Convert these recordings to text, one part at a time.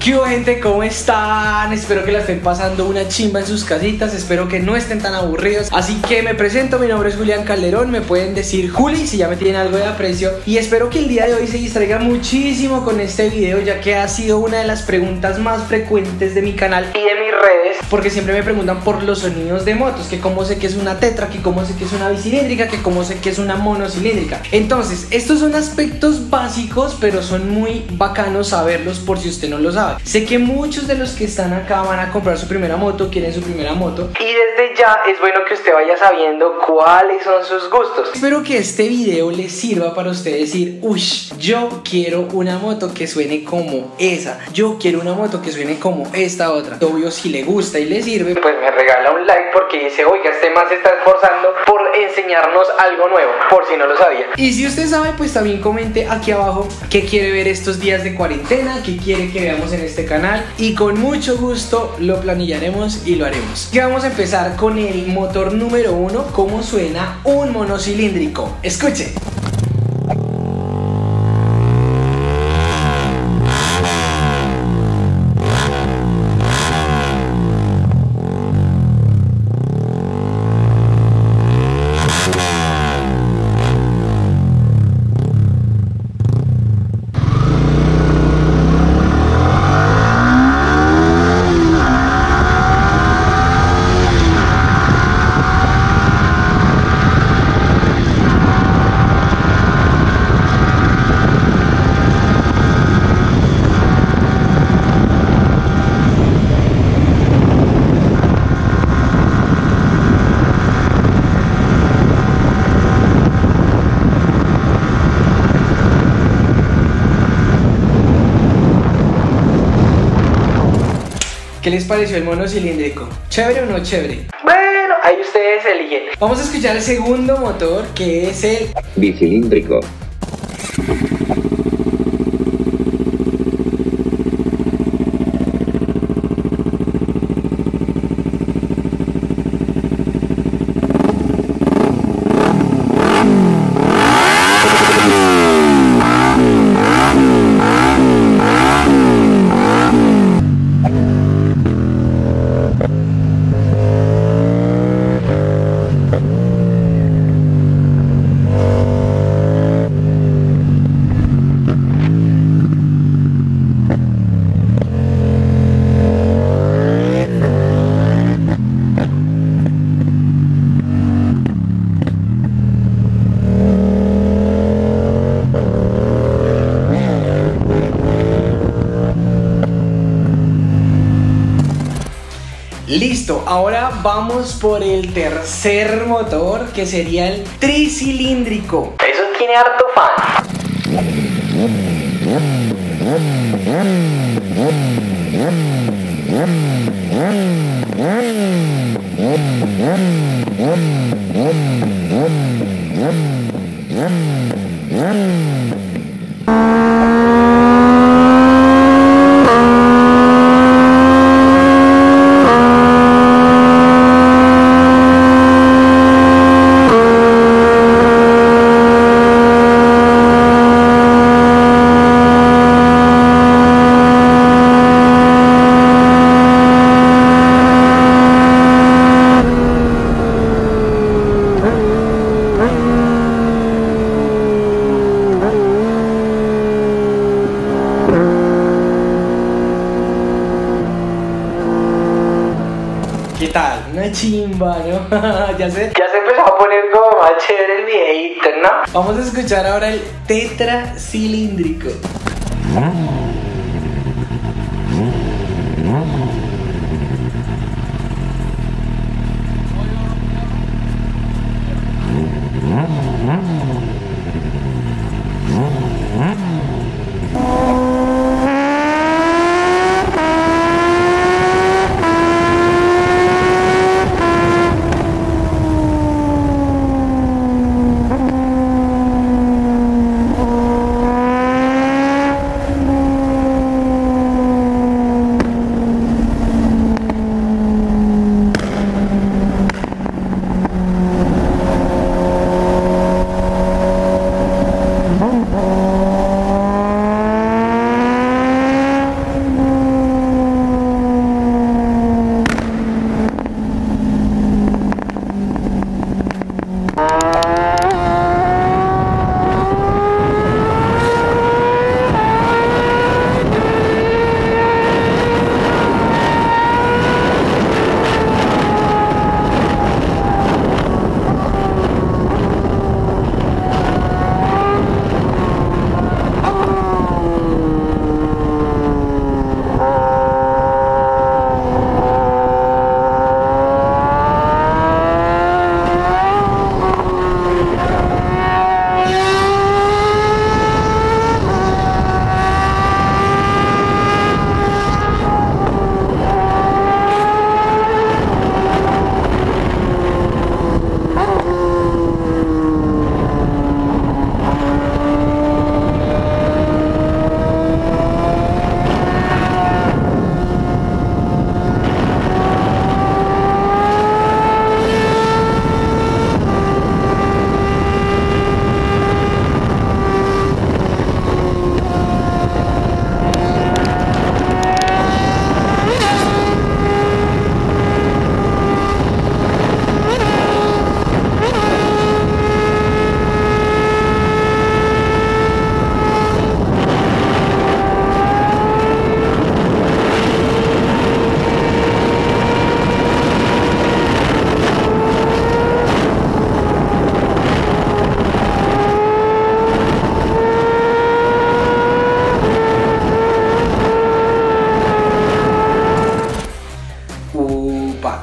¿Qué hubo, gente? ¿Cómo están? Espero que la estén pasando una chimba en sus casitas. Espero que no estén tan aburridos. Así que me presento, mi nombre es Julián Calderón. Me pueden decir Juli si ya me tienen algo de aprecio. Y espero que el día de hoy se distraiga muchísimo con este video, ya que ha sido una de las preguntas más frecuentes de mi canal y de mis redes, porque siempre me preguntan por los sonidos de motos, que cómo sé que es una tetra, que cómo sé que es una bicilíndrica, que cómo sé que es una monocilíndrica. Entonces, estos son aspectos básicos, pero son muy bacanos saberlos por si usted no lo sabe. Sé que muchos de los que están acá van a comprar su primera moto, quieren su primera moto, y desde ya es bueno que usted vaya sabiendo cuáles son sus gustos. Espero que este video les sirva para usted decir, ush, yo quiero una moto que suene como esa, yo quiero una moto que suene como esta otra. Obvio, si le gusta y le sirve, pues me regala un like, porque dice, oiga, este man se está esforzando por enseñarnos algo nuevo, por si no lo sabía. Y si usted sabe, pues también comente aquí abajo qué quiere ver estos días de cuarentena, qué quiere que veamos en este canal, y con mucho gusto lo planillaremos y lo haremos. Y vamos a empezar con el motor número 1, cómo suena un monocilíndrico. Escuche. ¿Qué les pareció el monocilíndrico? ¿Chévere o no chévere? Bueno, ahí ustedes eligen. Vamos a escuchar el segundo motor, que es el bicilíndrico. Listo, ahora vamos por el tercer motor, que sería el tricilíndrico. Eso tiene harto fan. ¿Qué tal? Una chimba, ¿no? ya se empezó a poner como más chévere el videito, ¿no? Vamos a escuchar ahora el tetracilíndrico.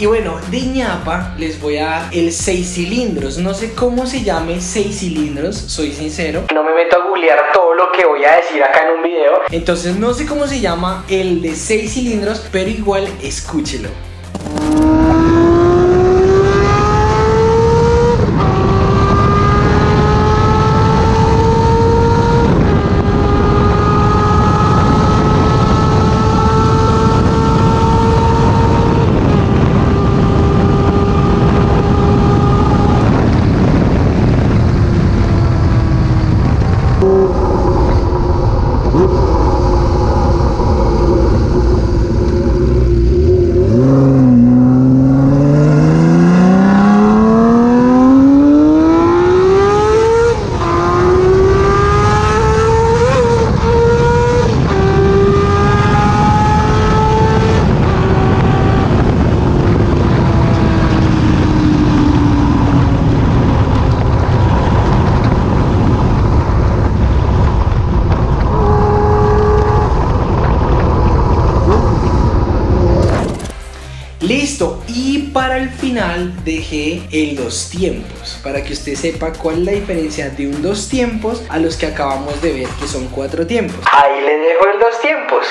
Y bueno, de ñapa les voy a dar el 6 cilindros. No sé cómo se llame 6 cilindros, soy sincero. No me meto a googlear todo lo que voy a decir acá en un video. Entonces no sé cómo se llama el de 6 cilindros, pero igual escúchelo. Listo, y para el final dejé el 2 tiempos, para que usted sepa cuál es la diferencia de un 2 tiempos a los que acabamos de ver que son 4 tiempos. Ahí le dejo el 2 tiempos.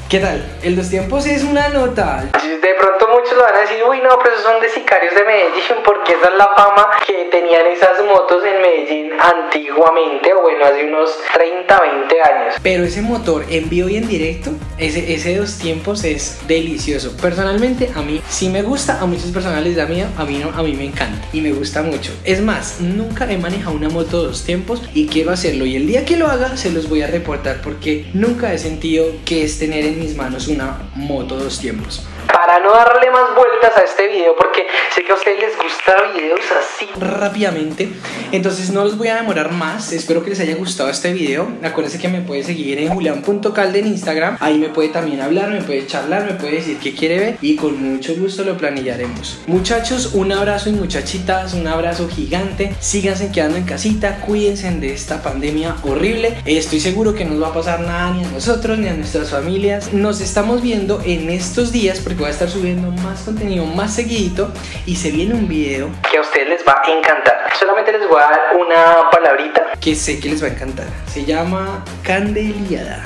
¿Qué tal? El 2 tiempos es una nota. De pronto muchos lo van a decir, uy no, pero esos son de sicarios de Medellín, porque esa es la fama que tenían esas motos en Medellín antiguamente, o bueno, hace unos 30, 20 años. Pero ese motor en vivo y en directo, ese 2 tiempos es delicioso. Personalmente a mí sí me gusta, a muchas personas les da miedo, a mí no, a mí me encanta y me gusta mucho. Es más, nunca he manejado una moto 2 tiempos y quiero hacerlo, y el día que lo haga se los voy a reportar, porque nunca he sentido que es tener en mis manos una moto 2 tiempos. Para no darle más vueltas a este video, porque sé que a ustedes les gustan videos así rápidamente, entonces no los voy a demorar más. Espero que les haya gustado este video. Acuérdense que me puede seguir en julian.calde en Instagram. Ahí me puede también hablar, me puede charlar, me puede decir qué quiere ver y con mucho gusto lo planearemos. Muchachos, un abrazo, y muchachitas, un abrazo gigante. Síganse quedando en casita, cuídense de esta pandemia horrible. Estoy seguro que no nos va a pasar nada ni a nosotros ni a nuestras familias. Nos estamos viendo en estos días, porque voy a estar subiendo más contenido más seguidito, y se viene un video que a ustedes les va a encantar. Solamente les voy a dar una palabrita que sé que les va a encantar. Se llama Candeliada.